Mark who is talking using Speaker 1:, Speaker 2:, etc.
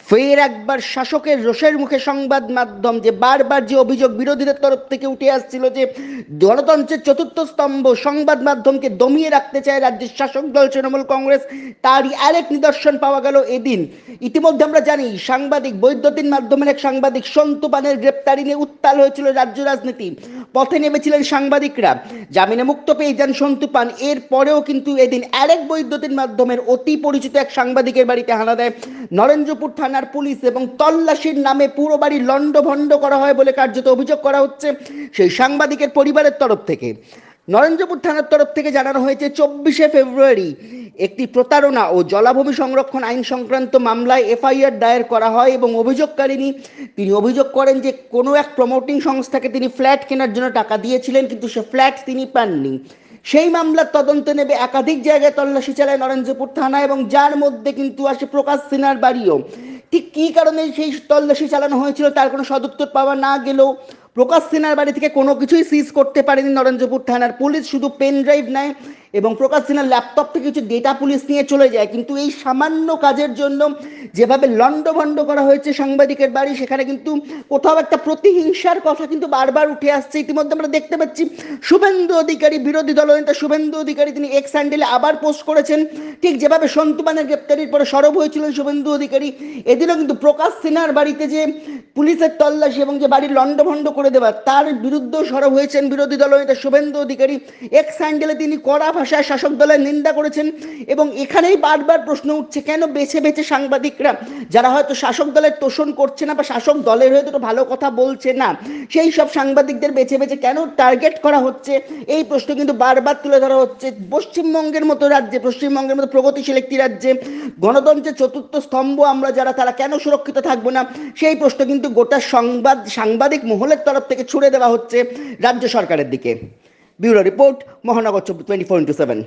Speaker 1: ফের একবার শাসকের রোষের মুখে সংবাদ মাধ্যম, যে বারবার যে অভিযোগ বিরোধীদের তরফ থেকে উঠে আসছিল যে গণতন্ত্রের চতুর্থ স্তম্ভ সংবাদ মাধ্যমকে দমিয়ে রাখতে চায় রাজ্যের শাসক দল তৃণমূল কংগ্রেস, তারই আরেক নিদর্শন পাওয়া গেল এদিন। ইতিমধ্যে আমরা জানি সাংবাদিক বৈদ্যুতিন মাধ্যমের এক সাংবাদিক সন্তু পানের গ্রেপ্তারি নিয়ে উত্তাল হয়েছিল রাজ্য রাজনীতি। পথে নেমেছিলেন সাংবাদিকরা, জামিনে মুক্ত পেয়ে যান সন্তু পান। এর পরেও কিন্তু এদিন আরেক বৈদ্যুতিন মাধ্যমের অতি পরিচিত এক সাংবাদিকের বাড়িতে হানা দেয় নরেন্দ্রপুর থানার পুলিশ এবং তল্লাশির নামে পুরো বাড়ি লণ্ডভণ্ড করা হয় বলে কার্যত অভিযোগ করা হচ্ছে সেই সাংবাদিকের পরিবারের তরফ থেকে। নরেন্দ্রপুর থানার তরফ থেকে জানানো হয়েছে 24শে ফেব্রুয়ারি একটি প্রতারণা ও জলাভূমি সংরক্ষণ আইন সংক্রান্ত মামলায় এফআইআর দায়ের করা হয় এবং অভিযোগকারিনী তিনি অভিযোগ করেন যে কোনো এক প্রমোটিং সংস্থাকে তিনি ফ্ল্যাট কেনার জন্য টাকা দিয়েছিলেন, কিন্তু সে ফ্ল্যাট তিনি পাননি। সেই মামলার তদন্ত নেবে একাধিক জায়গায় তল্লাশি চালায় নরেন্দ্রপুর থানা, এবং যার মধ্যে কিন্তু আসে প্রকাশ সিনহার বাড়িও। ঠিক কী কারণে সেই তল্লাশি চালানো হয়েছিল তার কোনো সদুত্তর পাওয়া না গেলেও প্রকাশ সিনহার বাড়ি থেকে কোনো কিছুই সিজ করতে পারেনি নরেন্দ্রপুর থানার পুলিশ। শুধু পেন ড্রাইভ নেয় এবং প্রকাশ সিনহার ল্যাপটপ থেকে কিছু ডেটা পুলিশ নিয়ে চলে যায়। কিন্তু এই সামান্য কাজের জন্য যেভাবে লণ্ডভণ্ড করা হয়েছে সাংবাদিকের বাড়ি, সেখানে কিন্তু কোথাও একটা প্রতিহিংসার কথা কিন্তু বারবার উঠে আসছে। ইতিমধ্যে আমরা দেখতে পাচ্ছি শুভেন্দু অধিকারী, বিরোধী দলনেতা শুভেন্দু অধিকারী, তিনি এক্স হ্যান্ডেলে আবার পোস্ট করেছেন, ঠিক যেভাবে সন্তু পানের গ্রেপ্তারির পরে সরব হয়েছিলেন শুভেন্দু অধিকারী, এদিনও কিন্তু প্রকাশ সিনহার বাড়িতে যে পুলিশের তল্লাশি এবং যে বাড়ির লণ্ডভণ্ড করে দেওয়া তার বিরুদ্ধেও সরব হয়েছেন বিরোধী দলনেতা শুভেন্দু অধিকারী। এক্স হ্যান্ডেলে তিনি কড়া ভাষায় শাসক দলের নিন্দা করেছেন এবং এখানেই বারবার প্রশ্ন উঠছে কেন বেছে বেছে সাংবাদিকরা যারা হয়তো শাসক দলের তোষণ করছে না বা শাসক দলের হয়তো ভালো কথা বলছে না, সেই সব সাংবাদিকদের বেছে বেছে কেন টার্গেট করা হচ্ছে, এই প্রশ্ন কিন্তু বারবার তুলে ধরা হচ্ছে। পশ্চিমবঙ্গের মতো রাজ্যে, পশ্চিমবঙ্গের মতো প্রগতিশীল একটি রাজ্যে গণতন্ত্রের চতুর্থ স্তম্ভ আমরা যারা, তারা কেন সুরক্ষিত থাকবো না, সেই প্রশ্ন কিন্তু গোটা সাংবাদিক মহলের তরফ থেকে ছুড়ে দেওয়া হচ্ছে রাজ্য সরকারের দিকে। ব্যুরো রিপোর্ট, মহানগর 24x7।